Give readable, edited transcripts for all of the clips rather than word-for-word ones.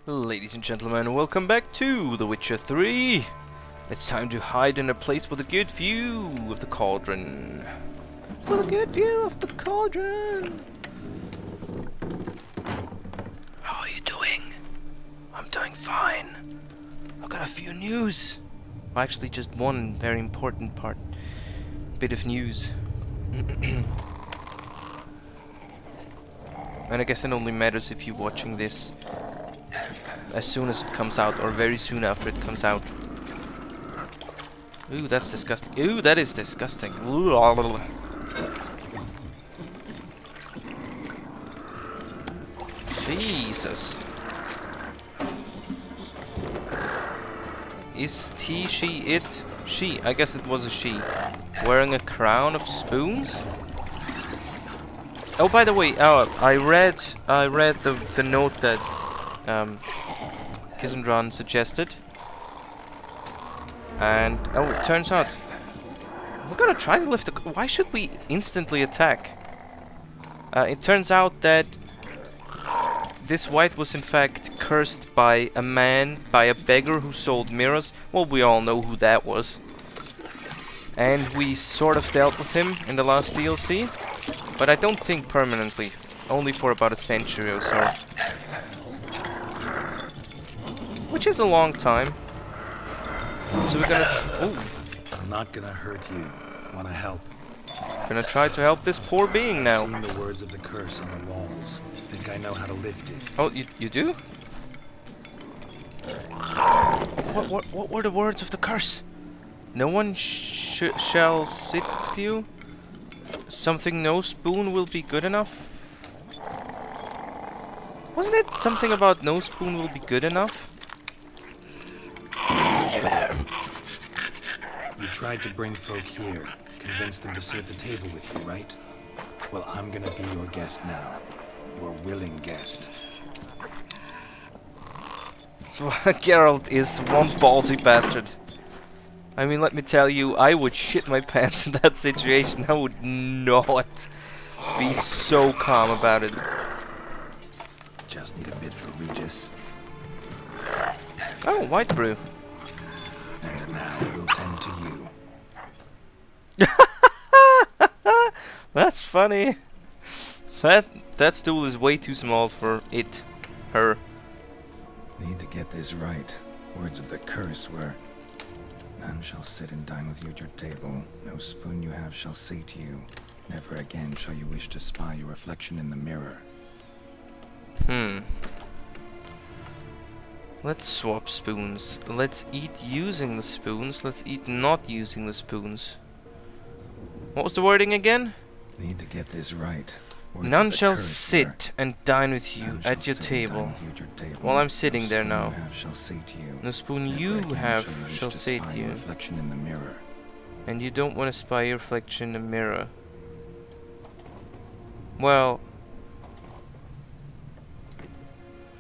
Ladies and gentlemen, welcome back to The Witcher 3. It's time to hide in a place with a good view of the cauldron. With a good view of the cauldron. How are you doing? I'm doing fine. I've got a few news. Well, actually, just one very important bit of news. And I guess it only matters if you're watching this as soon as it comes out, or very soon after it comes out. Ooh, that's disgusting. Ooh, that is disgusting. Ooh. Jesus. Is he, she, it? She. I guess it was a she. Wearing a crown of spoons? Oh, by the way, I read the note that Kazther suggested, and oh, it turns out we're gonna try to lift the. Why should we instantly attack? It turns out that this wight was in fact cursed by a man, by a beggar who sold mirrors. Well, we all know who that was, and we sort of dealt with him in the last DLC, but I don't think permanently. Only for about a century or so. Which is a long time. So we're gonna... Ooh. I'm not gonna hurt you. Wanna help? Gonna try to help this poor being now. I've seen the words of the curse on the walls. Think I know how to lift it. Oh, you do? What were the words of the curse? No one shall sit with you. Something no spoon will be good enough. Wasn't it something about no spoon will be good enough? You tried to bring folk here, convince them to sit at the table with you, right? Well, I'm gonna be your guest now. Your willing guest. Geralt is one ballsy bastard. I mean, let me tell you, I would shit my pants in that situation. I would not be so calm about it. Just need a bit for Regis. Oh, white brew. And now we'll tend to you. That's funny. That stool is way too small for it. Her. Need to get this right. Words of the curse were: none shall sit and dine with you at your table. No spoon you have shall sate you. Never again shall you wish to spy your reflection in the mirror. Let's swap spoons. Let's eat using the spoons. Let's eat not using the spoons. What was the wording again? Need to get this right. None shall sit and dine with you at your table. Well, I'm sitting there now. No spoon you have shall sate you. And you don't want to spy your reflection in the mirror. Well,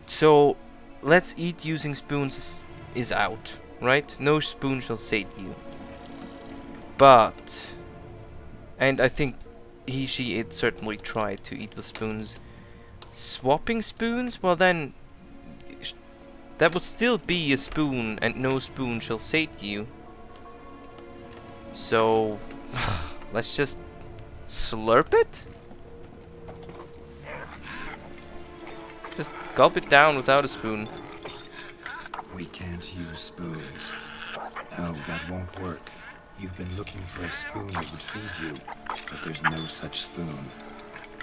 so let's eat using spoons is out, right? No spoon shall sate you. But, and I think he, she, it certainly tried to eat with spoons. Swapping spoons? Well then, that would still be a spoon, and no spoon shall sate you. So, let's just slurp it? Just gulp it down without a spoon. We can't use spoons. No, that won't work. You've been looking for a spoon that would feed you, but there's no such spoon.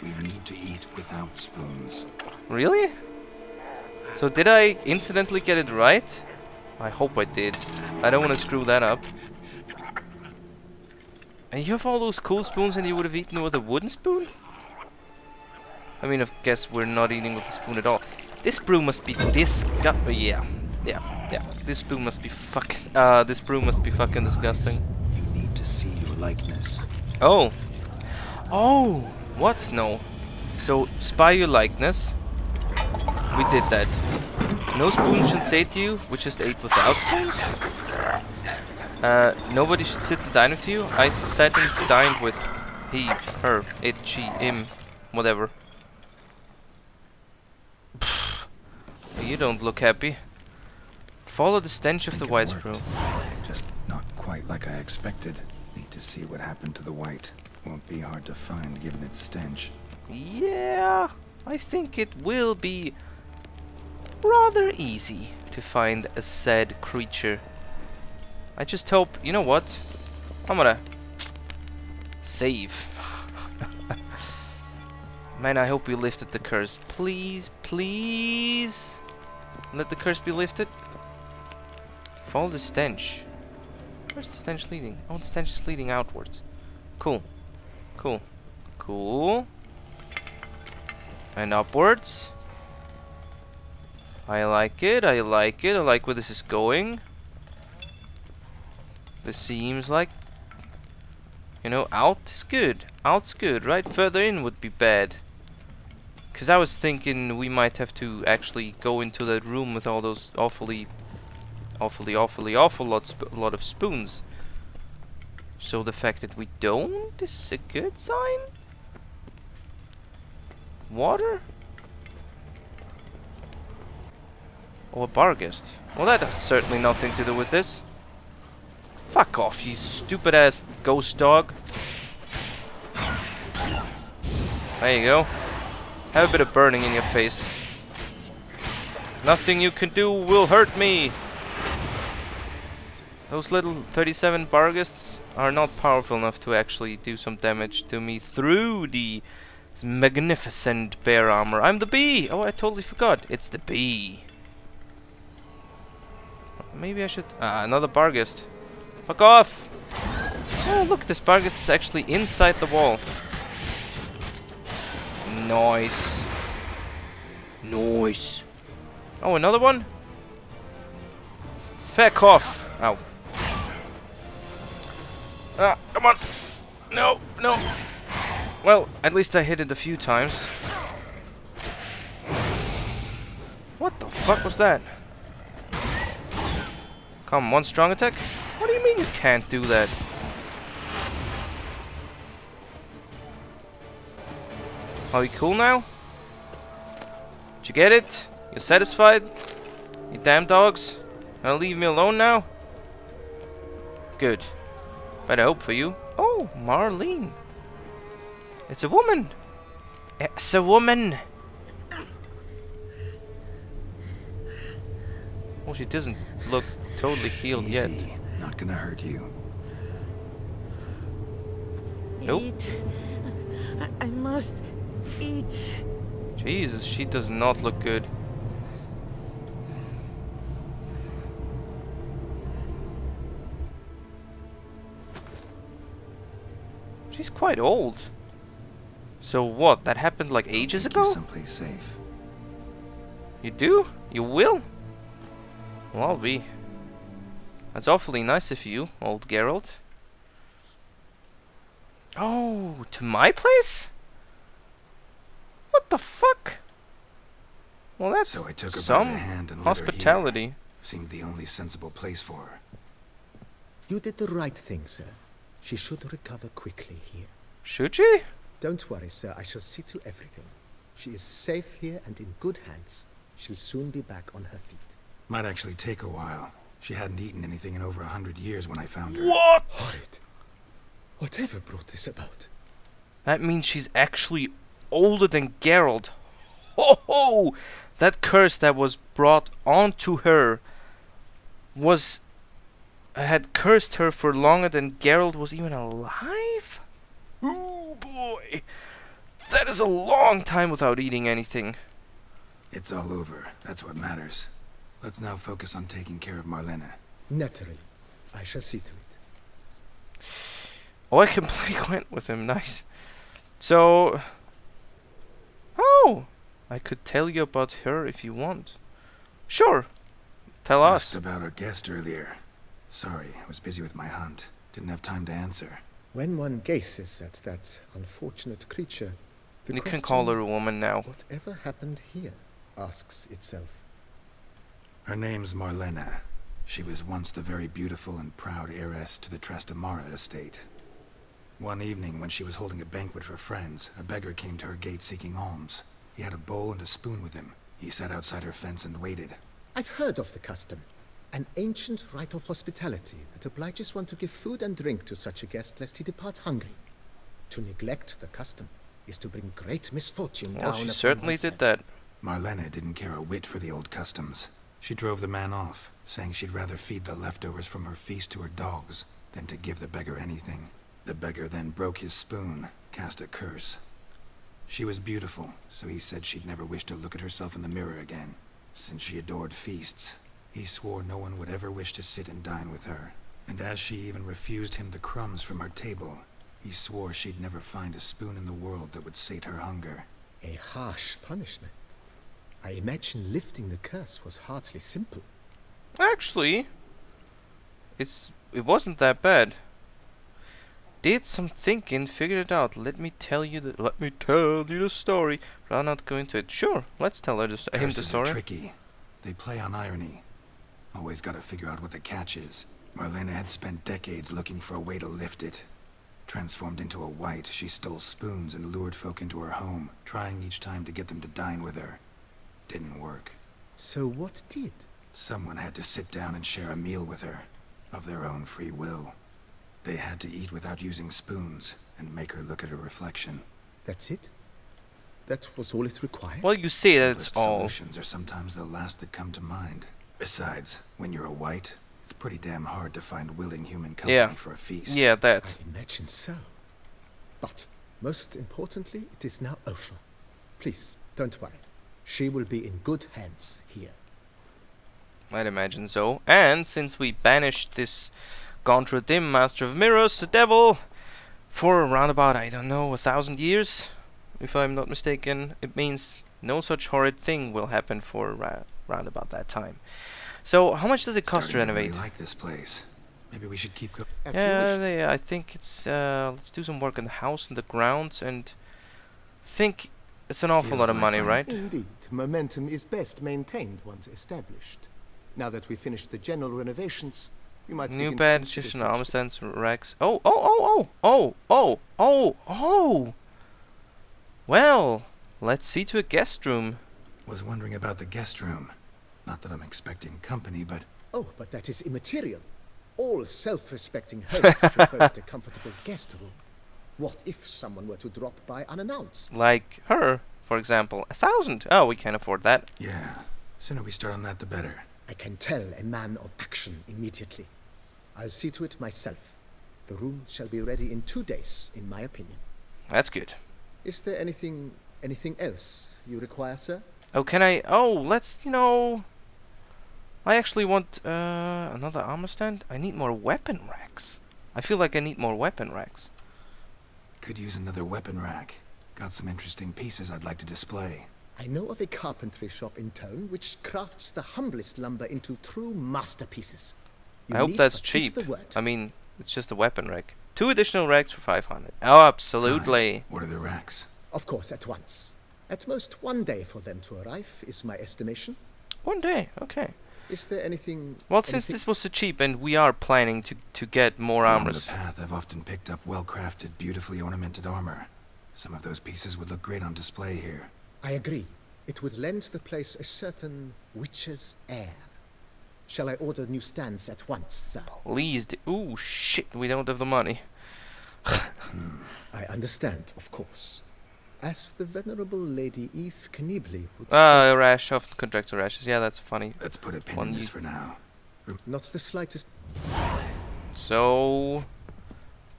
We need to eat without spoons. Really? So did I incidentally get it right? I hope I did. I don't want to screw that up. And you have all those cool spoons and you would have eaten with a wooden spoon? I mean, I guess we're not eating with a spoon at all. This brew must be yeah. This spoon must be this brew must be fucking disgusting. You need to see your likeness. Oh. Oh. What? No. So, spy your likeness. We did that. No spoon shall sate you. We just ate without spoons. Nobody should sit and dine with you. I sat and dined with he, her, it, she, him, whatever. You don't look happy. Follow the stench of the white sprue. Just not quite like I expected. Need to see what happened to the wight. Won't be hard to find given its stench. Yeah, I think it will be rather easy to find a sad creature. I just hope, you know what? I'm gonna save. Man, I hope we lifted the curse. Please, please. Let the curse be lifted. Follow the stench. Where's the stench leading? Oh, the stench is leading outwards. Cool. Cool. Cool. And upwards. I like it, I like it, I like where this is going. This seems like, you know, out is good. Out's good, right? Further in would be bad. Because I was thinking we might have to actually go into that room with all those awful lot of spoons. So the fact that we don't is a good sign. Water? Oh, a barghest. Well, that has certainly nothing to do with this. Fuck off, you stupid ass ghost dog. There you go. Have a bit of burning in your face. Nothing you can do will hurt me. Those little 37 barghests are not powerful enough to actually do some damage to me through the magnificent bear armor. I'm the bee! Oh, I totally forgot. It's the bee. Maybe I should... another barghest. Fuck off! Oh, look, this barghest is actually inside the wall. Nice. Nice. Oh, another one? Feck off! Ow. Ah, come on! No, no! Well, at least I hit it a few times. What the fuck was that? Come, one strong attack? What do you mean you can't do that? Are we cool now? Did you get it? You satisfied? You damn dogs? Gonna leave me alone now? Good. Better hope for you. Oh, Marlene. It's a woman. It's a woman. Oh, she doesn't look totally healed yet. Not gonna hurt you. Nope. Eat. I must eat. Jesus, she does not look good. She's quite old. So what? That happened like ages ago? Someplace safe. You do? You will? Well, I'll be. That's awfully nice of you, old Geralt. Oh, to my place? What the fuck? Well, that's So I took her by some the hand and led her hospitality. here. Seemed the only sensible place for her. You did the right thing, sir. She should recover quickly here. Should she? Don't worry, sir. I shall see to everything. She is safe here and in good hands. She'll soon be back on her feet. Might actually take a while. She hadn't eaten anything in over 100 years when I found her. What? Horrid. Whatever brought this about? That means she's actually older than Geralt. Ho ho! That curse that was brought onto her had cursed her for longer than Geralt was even alive? Ooh boy! That is a long time without eating anything. It's all over. That's what matters. Let's now focus on taking care of Marlena. Naturally. I shall see to it. Oh, I completely went with him. Nice. So... Oh! I could tell you about her if you want. Sure. Tell us. Asked about our guest earlier. Sorry, I was busy with my hunt. Didn't have time to answer. When one gazes at that unfortunate creature, the You can question, call her a woman now. whatever happened here, asks itself. Her name's Marlena. She was once the very beautiful and proud heiress to the Trastamara estate. One evening, when she was holding a banquet for friends, a beggar came to her gate seeking alms. He had a bowl and a spoon with him. He sat outside her fence and waited. I've heard of the custom. An ancient rite of hospitality that obliges one to give food and drink to such a guest lest he depart hungry. To neglect the custom is to bring great misfortune Well, down she upon certainly oneself. did that. Marlena didn't care a whit for the old customs. She drove the man off, saying she'd rather feed the leftovers from her feast to her dogs than to give the beggar anything. The beggar then broke his spoon, cast a curse. She was beautiful, so he said she'd never wish to look at herself in the mirror again. Since she adored feasts, he swore no one would ever wish to sit and dine with her. And as she even refused him the crumbs from her table, he swore she'd never find a spoon in the world that would sate her hunger. A harsh punishment. I imagine lifting the curse was hardly simple. Actually, it wasn't that bad. Did some thinking, figured it out. Let me tell you the story. Rather not go into it. Sure, let's tell her him the Curses are story. tricky. They play on irony. Always gotta figure out what the catch is. Marlena had spent decades looking for a way to lift it. Transformed into a wight, she stole spoons and lured folk into her home, trying each time to get them to dine with her. Didn't work. So what did? Someone had to sit down and share a meal with her, of their own free will. They had to eat without using spoons, and make her look at her reflection. That's it? That was all it required? Well, you say that's Simplest all. solutions are sometimes the last that come to mind. Besides, when you're a wight, it's pretty damn hard to find willing human company Yeah. for a feast. Yeah, I that. imagine so. But, most importantly, it is now over. Please, don't worry. She will be in good hands here. I'd imagine so. And since we banished this Gauntlet Dim, Master of Mirrors, the devil, for around about, I don't know, 1,000 years, if I'm not mistaken, it means no such horrid thing will happen for round about that time. So, how much does it cost to Starting renovate? really like this place. Maybe we should keep going. As you wish. Yeah, I think it's, let's do some work on the house and the grounds, and think it's an awful Feels lot of like money, mine. right? Indeed, momentum is best maintained once established. Now that we've finished the general renovations, we might New begin to bed, consider kitchen, such armor stands, racks. Oh! Well, let's see to a guest room. Was wondering about the guest room. Not that I'm expecting company, but Oh, but that is immaterial. All self-respecting homes should boast a comfortable guest room. What if someone were to drop by unannounced? Like her, for example. 1,000. Oh, we can't afford that. yeah. Sooner we start on that, the better. I can tell a man of action immediately. I'll see to it myself. The room shall be ready in 2 days, in my opinion. That's good. Is there anything else you require, sir? Oh, can I... Oh, let's, I actually want another armor stand. I need more weapon racks. I feel like I need more weapon racks. Could use another weapon rack. Got some interesting pieces I'd like to display. I know of a carpentry shop in town which crafts the humblest lumber into true masterpieces. You I hope need that's but give cheap. the word. I mean, it's just a weapon rack. 2 additional racks for 500. Oh, absolutely. Fine. What are the racks? Of course, at once. At most 1 day for them to arrive, is my estimation. 1 day, okay. Is there anything... Well, since this was so cheap and we are planning to get more Along armors. the path, I've often picked up well-crafted, beautifully ornamented armor. Some of those pieces would look great on display here. I agree. It would lend the place a certain witch's air. Shall I order new stands at once, sir? Please do. Ooh, shit, we don't have the money. I understand, of course. As the venerable Lady Eve Knibli would A rash of contractor rashes. Yeah, that's funny. Let's put a pin One in this you- for now. say, not the slightest... So,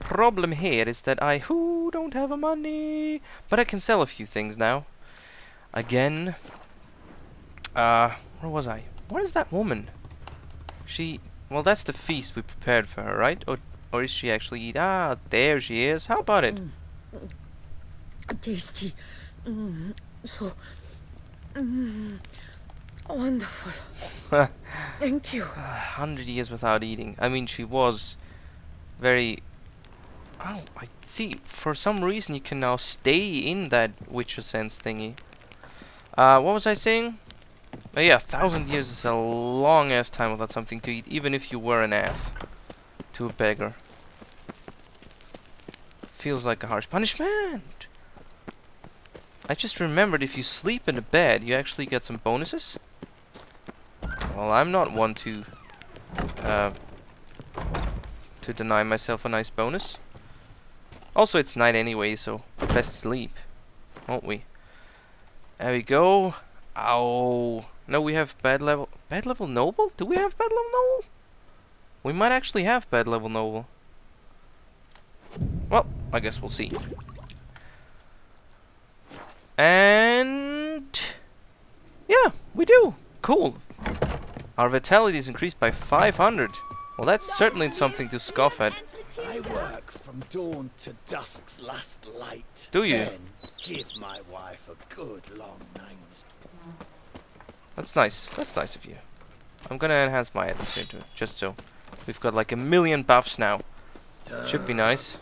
problem here is that I don't have a money, but I can sell a few things now. Again, where was I? Where is that woman? Well, that's the feast we prepared for her, right? Or is she actually eat? Ah, there she is. How about it? Tasty. So wonderful. Thank you. 100 years without eating. I mean, she was very... Oh, I see. For some reason, you can now stay in that Witcher Sense thingy. What was I saying? Oh, yeah, 1,000 years is a long-ass time without something to eat, even if you were an ass to a beggar. Feels like a harsh punishment. I just remembered if you sleep in a bed, you actually get some bonuses. Well, I'm not one to deny myself a nice bonus. Also, it's night anyway, so best sleep, won't we? There we go. Ow. No, we have bad level noble? Do we have bad level noble? We might actually have bad level noble. Well, I guess we'll see. And yeah, we do. Cool. Our vitality is increased by 500. Well, that's certainly something to scoff at. I work from dawn to dusk's last light. Do you? Then give my wife a good long night. That's nice. That's nice of you. I'm gonna enhance my items into it, just so. We've got like 1,000,000 buffs now. Should be nice.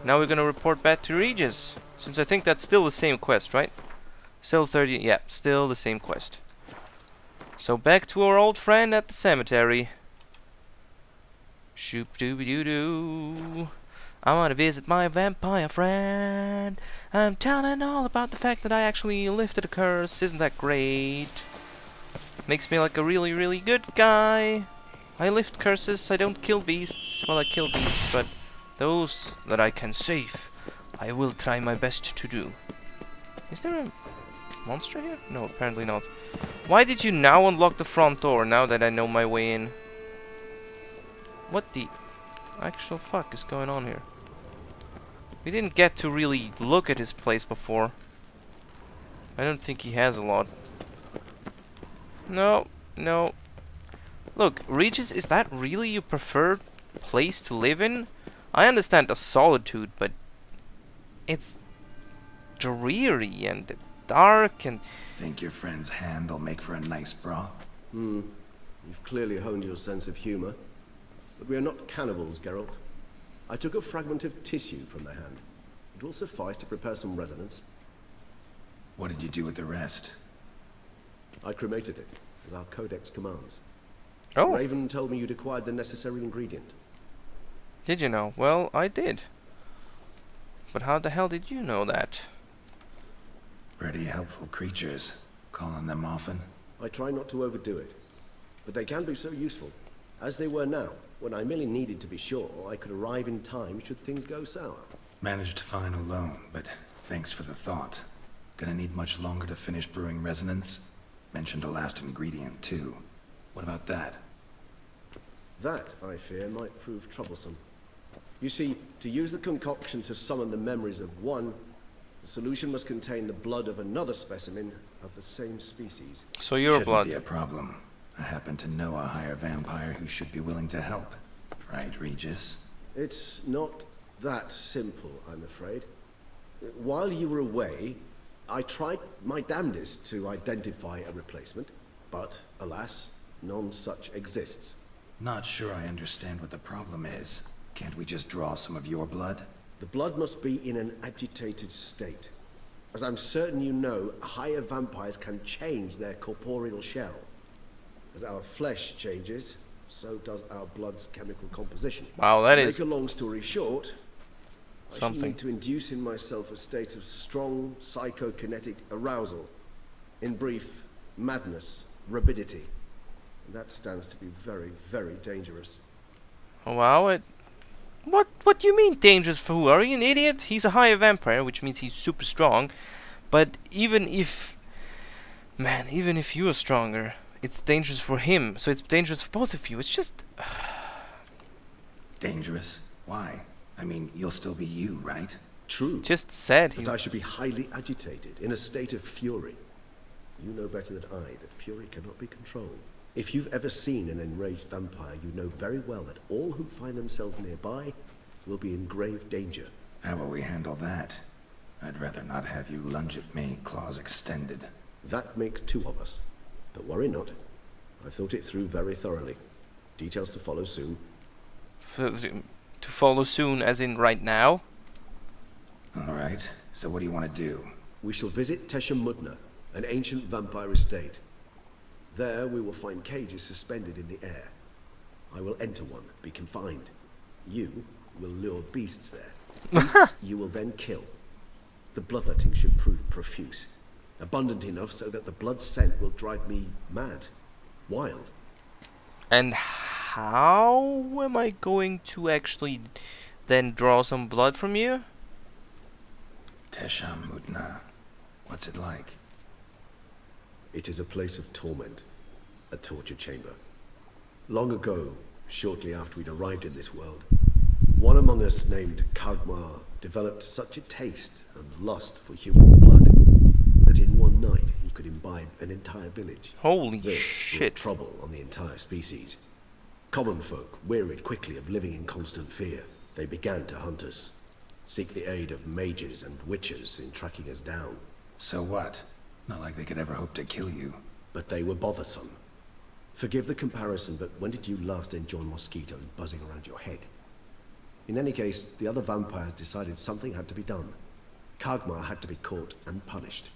Now we're gonna report back to Regis, since I think that's still the same quest, right? Still 30, yeah, still the same quest. So back to our old friend at the cemetery. Shoop dooby doo doo. I want to visit my vampire friend. I'm telling all about the fact that I actually lifted a curse. Isn't that great? Makes me like a really, really good guy. I lift curses. I don't kill beasts. Well, I kill beasts, but those that I can save, I will try my best to do. Is there a monster here? No, apparently not. Why did you now unlock the front door, now that I know my way in? What the actual fuck is going on here? We didn't get to really look at his place before. I don't think he has a lot. No, no. Look, Regis, is that really your preferred place to live in? I understand the solitude, but it's dreary and dark and... Think your friend's hand will make for a nice broth? You've clearly honed your sense of humor. But we are not cannibals, Geralt. I took a fragment of tissue from their hand. It will suffice to prepare some resonance. What did you do with the rest? I cremated it, as our codex commands. Oh, Raven told me you'd acquired the necessary ingredient. did you know? Well, I did. But how the hell did you know that? Pretty helpful creatures. Calling them often? I try not to overdo it, but they can be so useful, as they were now, when I merely needed to be sure I could arrive in time should things go sour. Managed fine alone, but thanks for the thought. Gonna need much longer to finish brewing resonance? Mentioned a last ingredient, too. What about that? That, I fear, might prove troublesome. You see, to use the concoction to summon the memories of one, the solution must contain the blood of another specimen of the same species. So you're Shouldn't blood. be a problem. I happen to know a higher vampire who should be willing to help. Right, Regis? It's not that simple, I'm afraid. While you were away, I tried my damnedest to identify a replacement, but alas, none such exists. Not sure I understand what the problem is. Can't we just draw some of your blood? The blood must be in an agitated state. As I'm certain you know, higher vampires can change their corporeal shell. As our flesh changes, so does our blood's chemical composition. Wow, that To is make a long story short, I shall something. need to induce in myself a state of strong psychokinetic arousal. In brief, madness, rabidity. And that stands to be very, very dangerous. Oh, wow, it... What do you mean dangerous for who? Are you an idiot? He's a higher vampire, which means he's super strong. But even if... Man, even if you are stronger, it's dangerous for him. So it's dangerous for both of you. It's just... Dangerous? Why? I mean, you'll still be you, right? True. Just said he... But I should be highly agitated, in a state of fury. You know better than I that fury cannot be controlled. If you've ever seen an enraged vampire, you know very well that all who find themselves nearby will be in grave danger. How will we handle that? I'd rather not have you lunge at me, claws extended. That makes two of us. But worry not. I've thought it through very thoroughly. Details to follow soon. To follow soon, as in right now? Alright, so what do you want to do? We shall visit Tesha Mudna, an ancient vampire estate. There we will find cages suspended in the air. I will enter one, be confined. You will lure beasts there. Beasts you will then kill. The bloodletting should prove profuse. Abundant enough so that the blood scent will drive me mad. Wild. And how am I going to actually then draw some blood from you? Toussaint, what's it like? It is a place of torment. A torture chamber. Long ago, shortly after we'd arrived in this world, one among us named Kagmar developed such a taste and lust for human blood that in one night he could imbibe an entire village. Holy This shit. brought trouble on the entire species. Common folk wearied quickly of living in constant fear. They began to hunt us, seek the aid of mages and witches in tracking us down. So what? Not like they could ever hope to kill you. But they were bothersome. Forgive the comparison, but when did you last enjoy mosquitoes buzzing around your head? In any case, the other vampires decided something had to be done. Kagmar had to be caught and punished.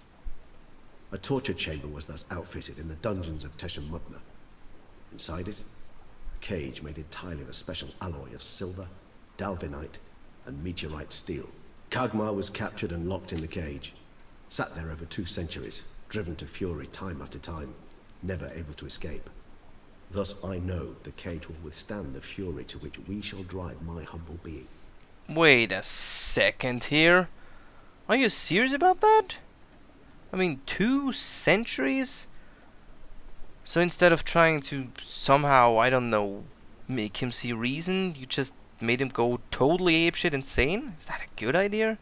A torture chamber was thus outfitted in the dungeons of Toussaint. Inside it, a cage made entirely of a special alloy of silver, dalvinite, and meteorite steel. Kagmar was captured and locked in the cage. Sat there over 2 centuries, driven to fury time after time, never able to escape. Thus I know the cage will withstand the fury to which we shall drive my humble being. Wait a second here. Are you serious about that? I mean, 2 centuries? So instead of trying to somehow, I don't know, make him see reason, you just made him go totally apeshit insane? Is that a good idea?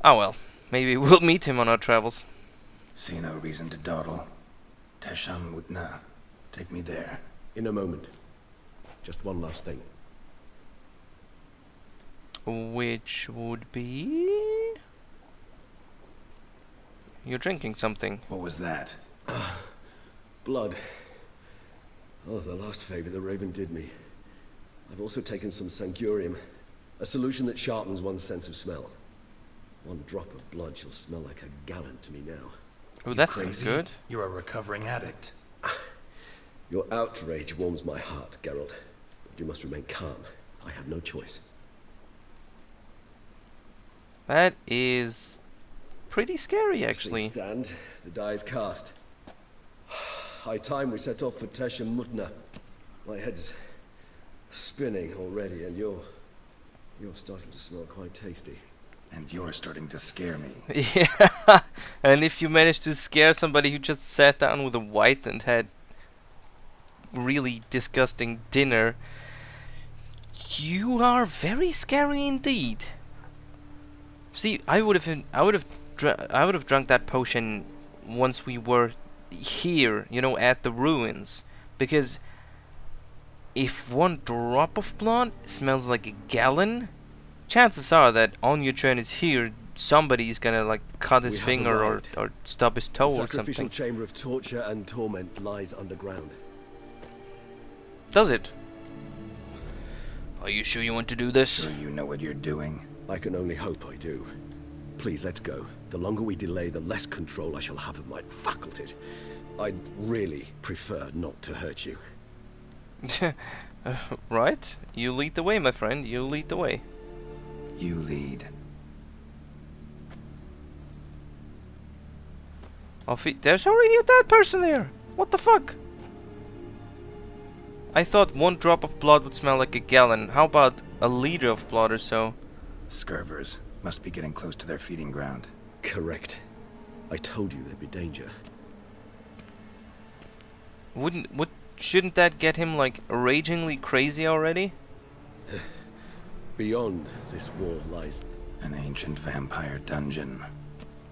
Oh well, maybe we'll meet him on our travels. See no reason to dawdle. Toussaint, take me there. In a moment. Just one last thing. Which would be... You're drinking something. What was that? Blood. Oh, the last favor the Raven did me. I've also taken some Sancurium, a solution that sharpens one's sense of smell. 1 drop of blood shall smell like a gallon to me now. Oh, that's not Crazy? good. You're a recovering addict. Your outrage warms my heart, Geralt. But you must remain calm. I have no choice. That is pretty scary, As actually. things stand, the die is cast. High time we set off for Toussaint. My head's spinning already, and you're starting to smell quite tasty. And you're starting to scare me. Yeah, and if you manage to scare somebody who just sat down with a wight and had really disgusting dinner, you are very scary indeed. See, I would have drunk that potion once we were here, you know, at the ruins, because if 1 drop of blood smells like a gallon, chances are that on your journeys here, somebody's gonna like cut his We have finger arrived. or stub his toe The or sacrificial something. chamber of torture and torment lies underground. Does it? Are you sure you want to do this? Sure you know what you're doing? I can only hope I do. Please, let's go. The longer we delay, the less control I shall have of my faculties. I'd really prefer not to hurt you. Right? You lead the way, my friend. You lead the way. You lead. There's already a dead person there. What the fuck? I thought 1 drop of blood would smell like a gallon. How about a liter of blood or so? Scurvers. Must be getting close to their feeding ground. Correct. I told you there'd be danger. Shouldn't that get him like ragingly crazy already? Beyond this wall lies... An ancient vampire dungeon.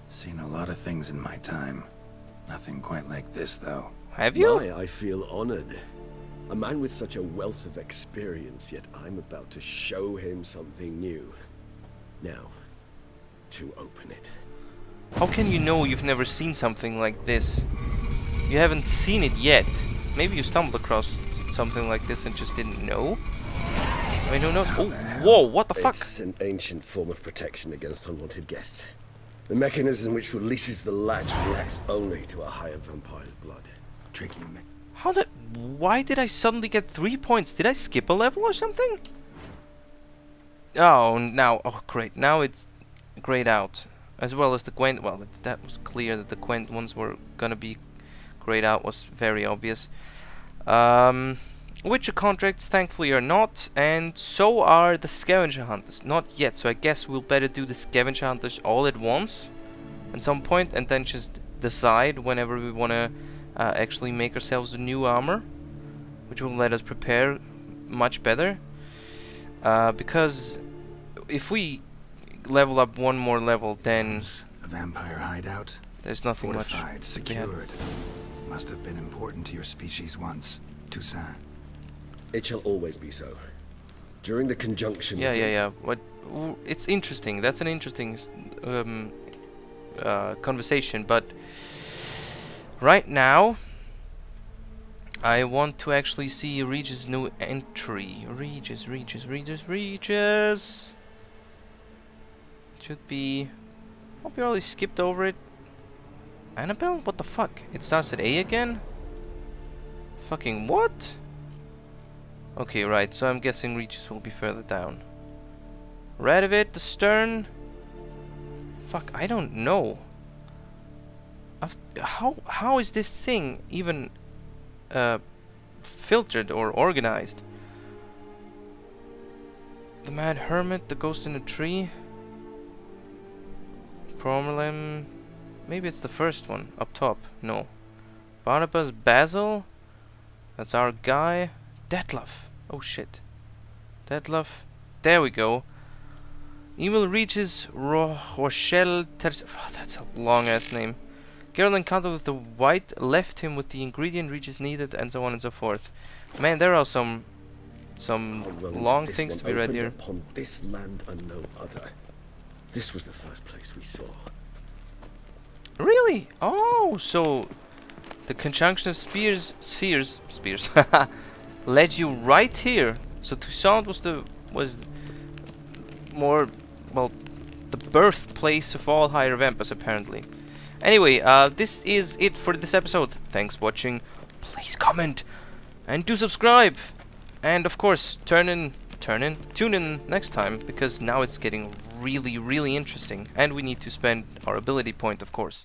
Seen a lot of things in my time. Nothing quite like this, though. Have you? I feel honored. A man with such a wealth of experience, yet I'm about to show him something new. Now, to open it. How can you know you've never seen something like this? You haven't seen it yet. Maybe you stumbled across something like this and just didn't know? I don't know. Oh, whoa, what the fuck? It's an ancient form of protection against unwanted guests. The mechanism which releases the latch reacts only to a higher vampire's blood. Tricky me. Why did I suddenly get 3 points? Did I skip a level or something? Oh, now, oh great, now it's grayed out, as well as the Gwent. Well, that was clear that the Gwent ones were gonna be grayed out, was very obvious. Witcher contracts thankfully are not, and so are the scavenger hunters. Not yet, so I guess we'll better do the scavenger hunters all at once at some point, and then just decide whenever we wanna actually make ourselves a new armor, which will let us prepare much better. Because if we level up one more level, then A vampire hideout? there's nothing much. Fortified, secured. Must have been important to your species once, Toussaint. It shall always be so. During the conjunction... Yeah. It's interesting. That's an interesting conversation. But right now, I want to actually see Regis' new entry. Regis. Should be... Hope you already skipped over it. Annabelle? What the fuck? It starts at A again? Fucking what? Okay, right, so I'm guessing Regis will be further down. Radovid, the stern? Fuck, I don't know. How is this thing even filtered or organized? The Mad Hermit, the Ghost in the Tree. Promelem. Maybe it's the first one up top. No. Barnabas, Basil. That's our guy. Detlef. Oh shit. Detlef. There we go. Emil reaches Rochelle. Oh, that's a long ass name. Geralt encountered with the wight, left him with the ingredient Regis needed, and so on and so forth. Man, there are some long things to be read here. Upon this land and no other. This was the first place we saw. Really? Oh, so the conjunction of spheres led you right here. So Toussaint was more, well, the birthplace of all higher vampires apparently. Anyway, this is it for this episode. Thanks for watching. Please comment and do subscribe. And of course, tune in next time, because now it's getting really interesting, and we need to spend our ability point, of course.